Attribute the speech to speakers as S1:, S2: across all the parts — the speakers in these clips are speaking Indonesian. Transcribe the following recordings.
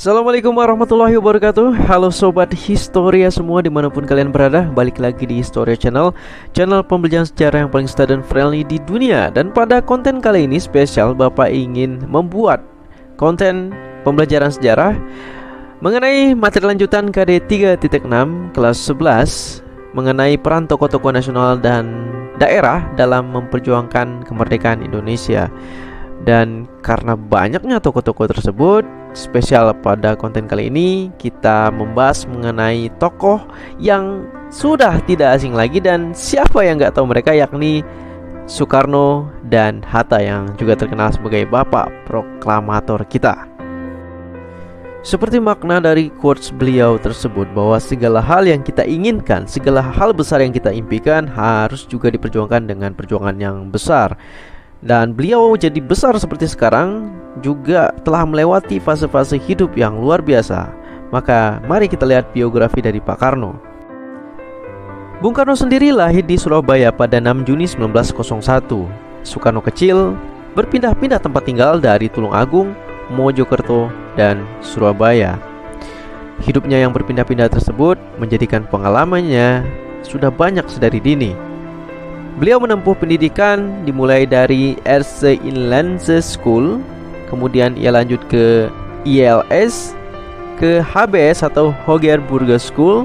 S1: Assalamualaikum warahmatullahi wabarakatuh. Halo Sobat Historia semua dimanapun kalian berada. Balik lagi di Historia Channel, channel pembelajaran sejarah yang paling student friendly di dunia. Dan pada konten kali ini spesial, Bapak ingin membuat konten pembelajaran sejarah mengenai materi lanjutan KD 3.6 kelas 11 mengenai peran tokoh-tokoh nasional dan daerah dalam memperjuangkan kemerdekaan Indonesia. Dan karena banyaknya tokoh-tokoh tersebut, spesial pada konten kali ini kita membahas mengenai tokoh yang sudah tidak asing lagi dan siapa yang nggak tahu mereka, yakni Soekarno dan Hatta yang juga terkenal sebagai bapak proklamator kita. Seperti makna dari quotes beliau tersebut, bahwa segala hal yang kita inginkan, segala hal besar yang kita impikan harus juga diperjuangkan dengan perjuangan yang besar. Dan beliau jadi besar seperti sekarang juga telah melewati fase-fase hidup yang luar biasa. Maka mari kita lihat biografi dari Pak Karno. Bung Karno sendiri lahir di Surabaya pada 6 Juni 1901. Soekarno kecil berpindah-pindah tempat tinggal dari Tulungagung, Mojokerto, dan Surabaya. Hidupnya yang berpindah-pindah tersebut menjadikan pengalamannya sudah banyak sedari dini. Beliau menempuh pendidikan dimulai dari Eerste Inlandse School, kemudian ia lanjut ke ILS, ke HBS atau Hoger Burger School,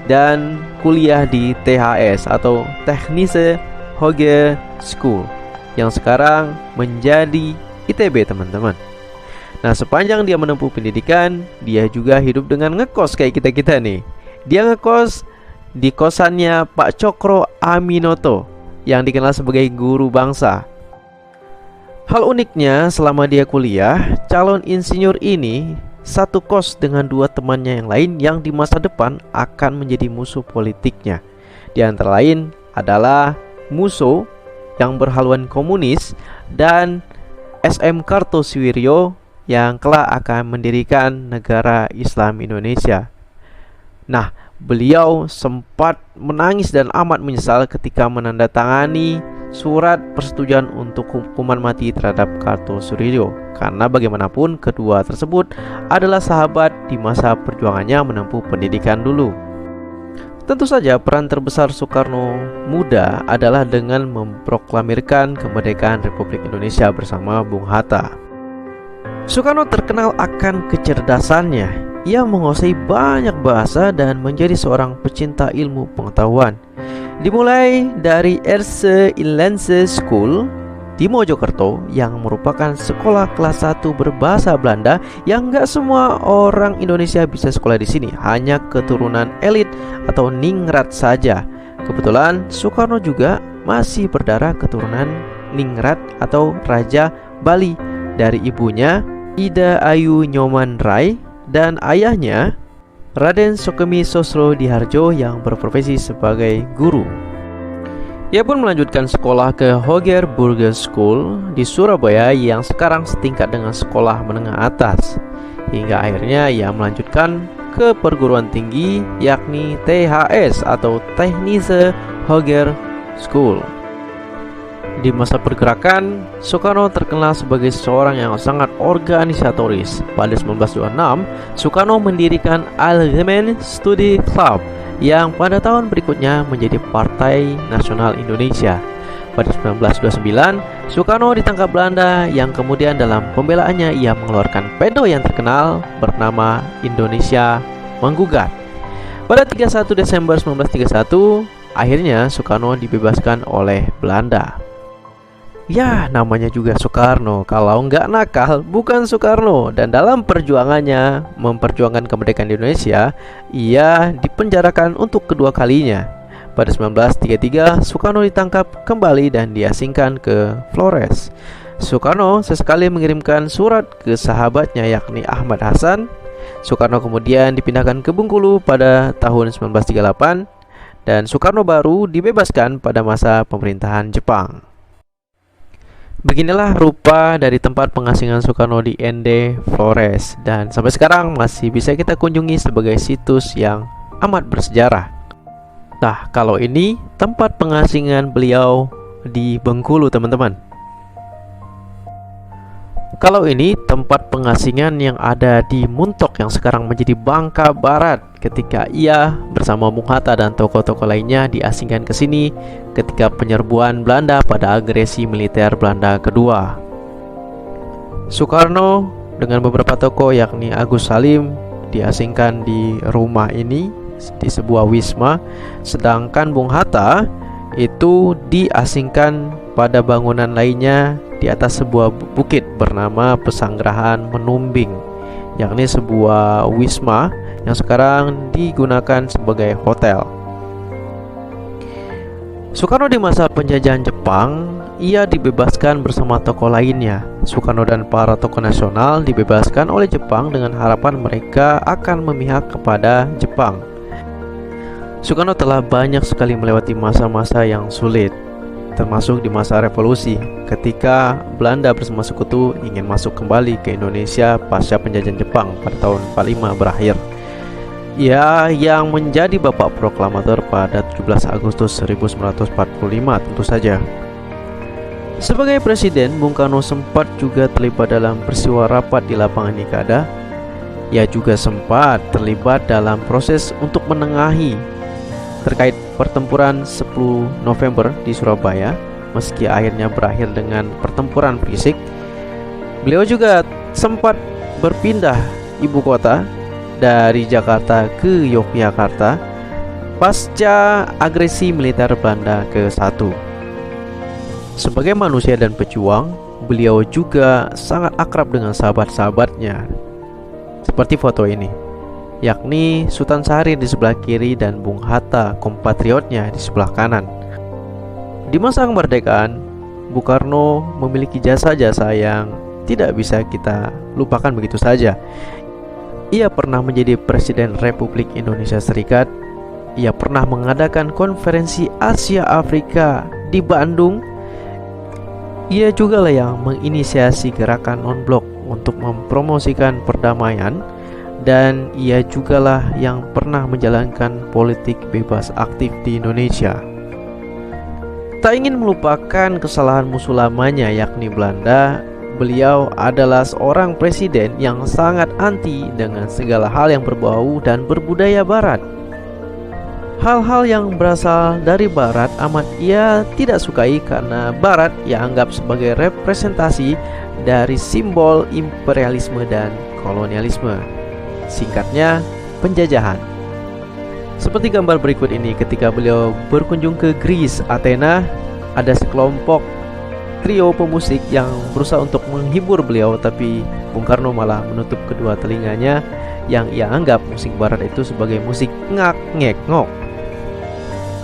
S1: dan kuliah di THS atau Technische Hoger School yang sekarang menjadi ITB, teman-teman. Nah, sepanjang dia menempuh pendidikan, dia juga hidup dengan ngekos kayak kita-kita nih. Dia ngekos di kosannya Pak Cokro Aminoto yang dikenal sebagai guru bangsa. Hal uniknya, selama dia kuliah, calon insinyur ini satu kos dengan dua temannya yang lain yang di masa depan akan menjadi musuh politiknya. Di antara lain adalah Musso yang berhaluan komunis dan SM Kartosuwiryo yang kelak akan mendirikan negara Islam Indonesia. Nah, beliau sempat menangis dan amat menyesal ketika menandatangani surat persetujuan untuk hukuman mati terhadap Kartosuwiryo, karena bagaimanapun kedua tersebut adalah sahabat di masa perjuangannya menempuh pendidikan dulu. Tentu saja peran terbesar Soekarno muda adalah dengan memproklamirkan kemerdekaan Republik Indonesia bersama Bung Hatta. Soekarno terkenal akan kecerdasannya. Ia menguasai banyak bahasa dan menjadi seorang pecinta ilmu pengetahuan. Dimulai dari Eerste Inlandse School di Mojokerto yang merupakan sekolah kelas 1 berbahasa Belanda yang gak semua orang Indonesia bisa sekolah di sini, hanya keturunan elit atau ningrat saja. Kebetulan Soekarno juga masih berdarah keturunan ningrat atau Raja Bali dari ibunya Ida Ayu Nyoman Rai dan ayahnya Raden Sokemi Sosro-Diharjo yang berprofesi sebagai guru. Ia pun melanjutkan sekolah ke Hoger Burger School di Surabaya yang sekarang setingkat dengan sekolah menengah atas, hingga akhirnya ia melanjutkan ke perguruan tinggi yakni THS atau Technische Hoger School. Di masa pergerakan, Soekarno terkenal sebagai seorang yang sangat organisatoris. Pada 1926, Soekarno mendirikan Algemeen Studi Club yang pada tahun berikutnya menjadi Partai Nasional Indonesia. Pada 1929, Soekarno ditangkap Belanda yang kemudian dalam pembelaannya ia mengeluarkan pedo yang terkenal bernama Indonesia Menggugat. Pada 31 Desember 1931, akhirnya Soekarno dibebaskan oleh Belanda. Ya, namanya juga Soekarno. Kalau nggak nakal, bukan Soekarno. Dan dalam perjuangannya memperjuangkan kemerdekaan Indonesia, ia dipenjarakan untuk kedua kalinya. Pada 1933, Soekarno ditangkap kembali dan diasingkan ke Flores. Soekarno sesekali mengirimkan surat ke sahabatnya yakni Ahmad Hasan. Soekarno kemudian dipindahkan ke Bengkulu pada tahun 1938 dan Soekarno baru dibebaskan pada masa pemerintahan Jepang. Beginilah rupa dari tempat pengasingan Soekarno di ND Flores, dan sampai sekarang masih bisa kita kunjungi sebagai situs yang amat bersejarah. Nah, kalau ini tempat pengasingan beliau di Bengkulu, teman-teman. Kalau ini tempat pengasingan yang ada di Muntok yang sekarang menjadi Bangka Barat ketika ia bersama Bung Hatta dan tokoh-tokoh lainnya diasingkan ke sini ketika penyerbuan Belanda pada agresi militer Belanda kedua. Soekarno dengan beberapa tokoh yakni Agus Salim diasingkan di rumah ini di sebuah wisma, sedangkan Bung Hatta itu diasingkan pada bangunan lainnya di atas sebuah bukit bernama Pesanggerahan Menumbing, yakni sebuah wisma yang sekarang digunakan sebagai hotel. Soekarno di masa penjajahan Jepang, ia dibebaskan bersama tokoh lainnya. Soekarno dan para tokoh nasional dibebaskan oleh Jepang dengan harapan mereka akan memihak kepada Jepang. Soekarno telah banyak sekali melewati masa-masa yang sulit, termasuk di masa revolusi ketika Belanda bersama sekutu ingin masuk kembali ke Indonesia pasca penjajahan Jepang pada tahun 45 berakhir. Ia yang menjadi bapak proklamator pada 17 Agustus 1945 tentu saja. Sebagai presiden, Bung Karno sempat juga terlibat dalam peristiwa rapat di lapangan Nikada. Ia juga sempat terlibat dalam proses untuk menengahi terkait pertempuran 10 November di Surabaya, meski akhirnya berakhir dengan pertempuran fisik. Beliau juga sempat berpindah ibu kota dari Jakarta ke Yogyakarta pasca agresi militer Belanda ke-1. Sebagai manusia dan pejuang, beliau juga sangat akrab dengan sahabat-sahabatnya. Seperti foto ini, yakni Sultan Syahrir di sebelah kiri dan Bung Hatta kompatriotnya di sebelah kanan. Di masa kemerdekaan, Bung Karno memiliki jasa-jasa yang tidak bisa kita lupakan begitu saja. Ia pernah menjadi Presiden Republik Indonesia Serikat. Ia pernah mengadakan konferensi Asia Afrika di Bandung. Ia juga lah yang menginisiasi gerakan non-blok untuk mempromosikan perdamaian. Dan ia jugalah yang pernah menjalankan politik bebas aktif di Indonesia. Tak ingin melupakan kesalahan musuh lamanya yakni Belanda, beliau adalah seorang presiden yang sangat anti dengan segala hal yang berbau dan berbudaya barat. Hal-hal yang berasal dari barat amat ia tidak sukai karena barat ia anggap sebagai representasi dari simbol imperialisme dan kolonialisme. Singkatnya, penjajahan. Seperti gambar berikut ini ketika beliau berkunjung ke Greece, Athena, ada sekelompok trio pemusik yang berusaha untuk menghibur beliau, tapi Bung Karno malah menutup kedua telinganya yang ia anggap musik barat itu sebagai musik ngak-ngek-ngok.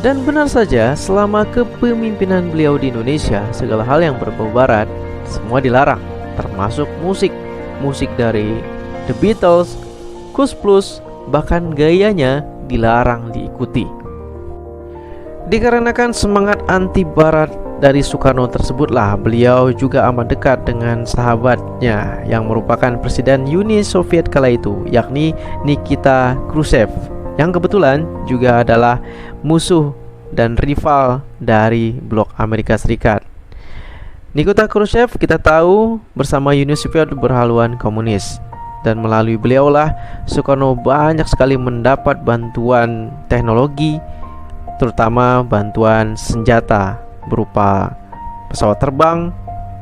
S1: Dan benar saja, selama kepemimpinan beliau di Indonesia, segala hal yang berbau barat semua dilarang, termasuk musik dari The Beatles, Koes Plus, bahkan gayanya dilarang diikuti. Dikarenakan semangat anti barat dari Soekarno tersebutlah beliau juga amat dekat dengan sahabatnya yang merupakan Presiden Uni Soviet kala itu, yakni Nikita Khrushchev, yang kebetulan juga adalah musuh dan rival dari blok Amerika Serikat. Nikita Khrushchev kita tahu bersama Uni Soviet berhaluan komunis. Dan melalui beliaulah Soekarno banyak sekali mendapat bantuan teknologi, terutama bantuan senjata berupa pesawat terbang,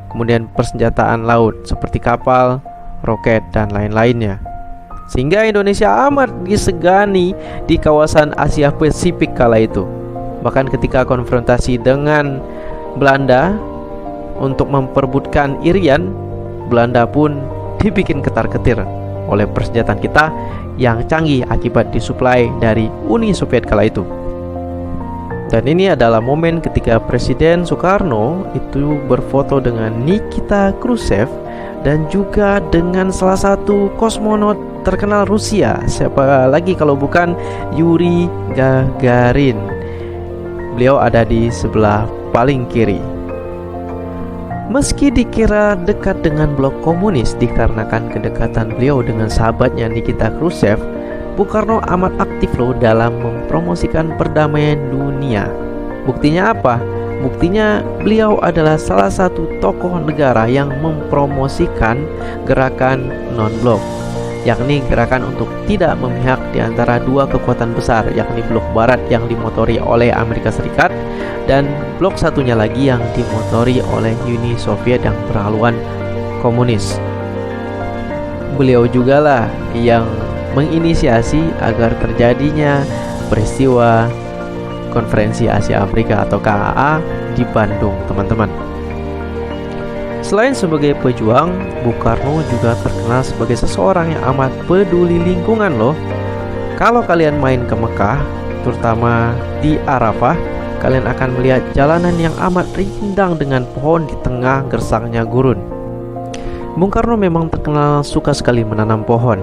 S1: kemudian persenjataan laut seperti kapal, roket, dan lain-lainnya. Sehingga Indonesia amat disegani di kawasan Asia Pasifik kala itu. Bahkan ketika konfrontasi dengan Belanda untuk memperebutkan Irian, Belanda pun dibikin ketar-ketir oleh persenjataan kita yang canggih akibat disuplai dari Uni Soviet kala itu. Dan ini adalah momen ketika Presiden Soekarno itu berfoto dengan Nikita Khrushchev dan juga dengan salah satu kosmonot terkenal Rusia. Siapa lagi kalau bukan Yuri Gagarin. Beliau ada di sebelah paling kiri. Meski dikira dekat dengan blok komunis dikarenakan kedekatan beliau dengan sahabatnya Nikita Khrushchev, Bung Karno amat aktif loh dalam mempromosikan perdamaian dunia. Buktinya apa? Buktinya beliau adalah salah satu tokoh negara yang mempromosikan gerakan non-blok, yakni gerakan untuk tidak memihak di antara dua kekuatan besar, yakni blok barat yang dimotori oleh Amerika Serikat dan blok satunya lagi yang dimotori oleh Uni Soviet yang berhaluan komunis. Beliau jugalah yang menginisiasi agar terjadinya peristiwa Konferensi Asia Afrika atau KAA di Bandung, teman-teman. Selain sebagai pejuang, Bung Karno juga terkenal sebagai seseorang yang amat peduli lingkungan loh. Kalau kalian main ke Mekah, terutama di Arafah, kalian akan melihat jalanan yang amat rindang dengan pohon di tengah gersangnya gurun. Bung Karno memang terkenal suka sekali menanam pohon.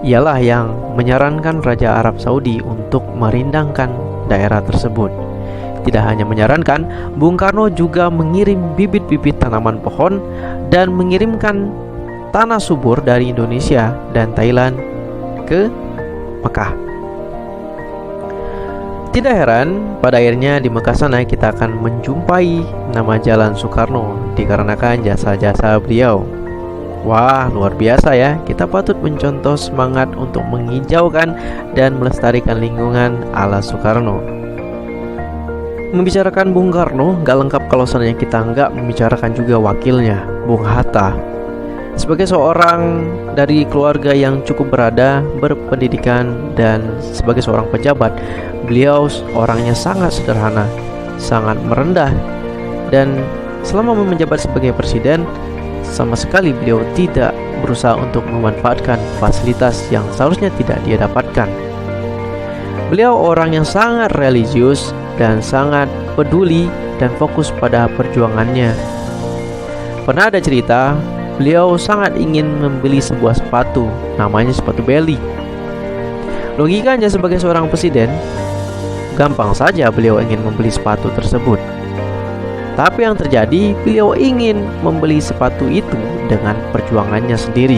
S1: Ialah yang menyarankan Raja Arab Saudi untuk merindangkan daerah tersebut. Tidak hanya menyarankan, Bung Karno juga mengirim bibit-bibit tanaman pohon dan mengirimkan tanah subur dari Indonesia dan Thailand ke Mekah. Tidak heran, pada akhirnya di Mekah sana kita akan menjumpai nama Jalan Soekarno dikarenakan jasa-jasa beliau. Wah, luar biasa ya. Kita patut mencontoh semangat untuk menghijaukan dan melestarikan lingkungan ala Soekarno. Membicarakan Bung Karno gak lengkap kalau seandainya kita nggak membicarakan juga wakilnya, Bung Hatta. Sebagai seorang dari keluarga yang cukup berpendidikan dan sebagai seorang pejabat, beliau orangnya sangat sederhana, sangat merendah, dan selama menjabat sebagai presiden, sama sekali beliau tidak berusaha untuk memanfaatkan fasilitas yang seharusnya tidak dia dapatkan. Beliau orang yang sangat religius dan sangat peduli dan fokus pada perjuangannya. Pernah ada cerita, beliau sangat ingin membeli sebuah sepatu, namanya sepatu Belly. Logikanya sebagai seorang presiden, gampang saja beliau ingin membeli sepatu tersebut. Tapi yang terjadi, beliau ingin membeli sepatu itu dengan perjuangannya sendiri.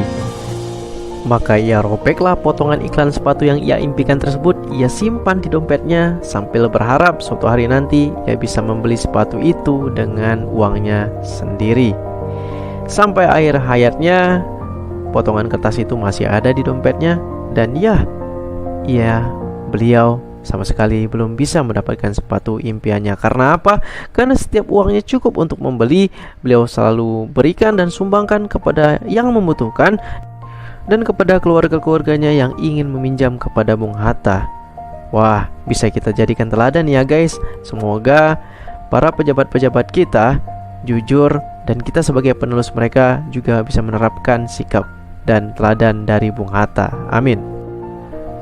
S1: Maka ia robeklah potongan iklan sepatu yang ia impikan tersebut. Ia simpan di dompetnya sambil berharap suatu hari nanti ia bisa membeli sepatu itu dengan uangnya sendiri. Sampai akhir hayatnya, potongan kertas itu masih ada di dompetnya. Dan beliau sama sekali belum bisa mendapatkan sepatu impiannya. Karena apa? Karena setiap uangnya cukup untuk membeli, beliau selalu berikan dan sumbangkan kepada yang membutuhkan dan kepada keluarga-keluarganya yang ingin meminjam kepada Bung Hatta. Wah, bisa kita jadikan teladan ya guys. Semoga para pejabat-pejabat kita jujur dan kita sebagai penerus mereka juga bisa menerapkan sikap dan teladan dari Bung Hatta. Amin.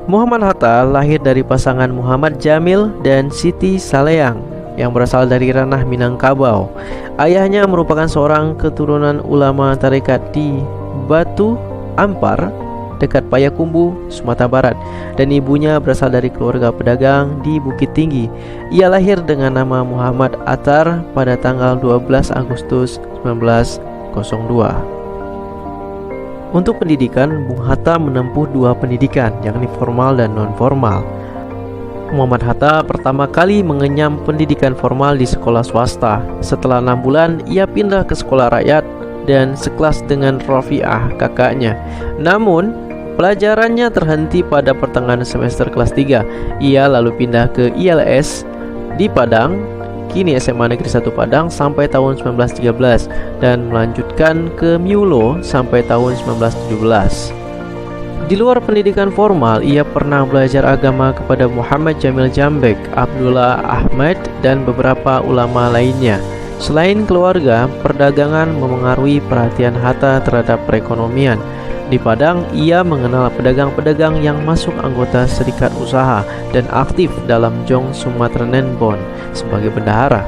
S1: Muhammad Hatta lahir dari pasangan Muhammad Jamil dan Siti Saleyang yang berasal dari ranah Minangkabau. Ayahnya merupakan seorang keturunan ulama tarekat di Batu Ampar dekat Payakumbuh, Sumatera Barat, dan ibunya berasal dari keluarga pedagang di Bukit Tinggi. Ia lahir dengan nama Muhammad Attar pada tanggal 12 Agustus 1902. Untuk pendidikan, Bung Hatta menempuh dua pendidikan, yakni formal dan non-formal. Muhammad Hatta pertama kali mengenyam pendidikan formal di sekolah swasta. Setelah 6 bulan, ia pindah ke sekolah rakyat dan sekelas dengan Rafi'ah, kakaknya. Namun, pelajarannya terhenti pada pertengahan semester kelas 3. Ia lalu pindah ke ILS di Padang, kini SMA Negeri 1 Padang, sampai tahun 1913 dan melanjutkan ke Miulo sampai tahun 1917. Di luar pendidikan formal, ia pernah belajar agama kepada Muhammad Jamil Jambek, Abdullah Ahmad, dan beberapa ulama lainnya. Selain keluarga, perdagangan memengaruhi perhatian Hatta terhadap perekonomian. Di Padang, ia mengenal pedagang-pedagang yang masuk anggota serikat usaha dan aktif dalam Jong Sumateranen Bond sebagai bendahara.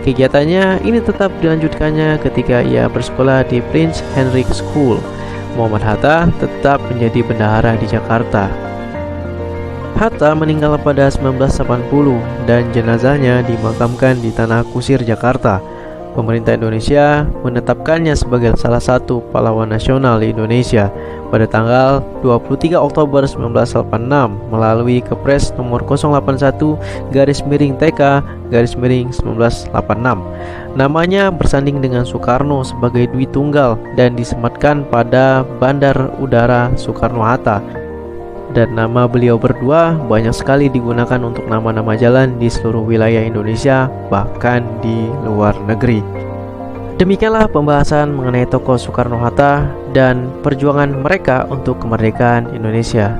S1: Kegiatannya ini tetap dilanjutkannya ketika ia bersekolah di Prince Henrik School. Muhammad Hatta tetap menjadi bendahara di Jakarta. Hatta meninggal pada 1980 dan jenazahnya dimakamkan di Tanah Kusir, Jakarta. Pemerintah Indonesia menetapkannya sebagai salah satu pahlawan nasional di Indonesia
S2: pada tanggal 23 Oktober 1986 melalui Kepres nomor 081-TK-1986. Namanya bersanding dengan Soekarno sebagai Dwi Tunggal dan disematkan pada Bandar Udara Soekarno-Hatta. Dan nama beliau berdua banyak sekali digunakan untuk nama-nama jalan di seluruh wilayah Indonesia, bahkan di luar negeri. Demikianlah pembahasan mengenai tokoh Soekarno-Hatta dan perjuangan mereka untuk kemerdekaan Indonesia.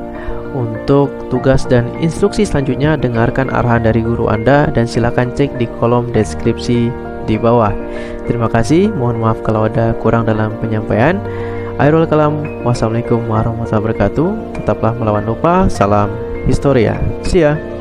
S2: Untuk tugas dan instruksi selanjutnya, dengarkan arahan dari guru Anda dan silakan cek di kolom deskripsi di bawah. Terima kasih, mohon maaf kalau ada kurang dalam penyampaian. Akhirul kalam, wassalamualaikum warahmatullahi wabarakatuh. Tetaplah melawan lupa. Salam Historia. See ya.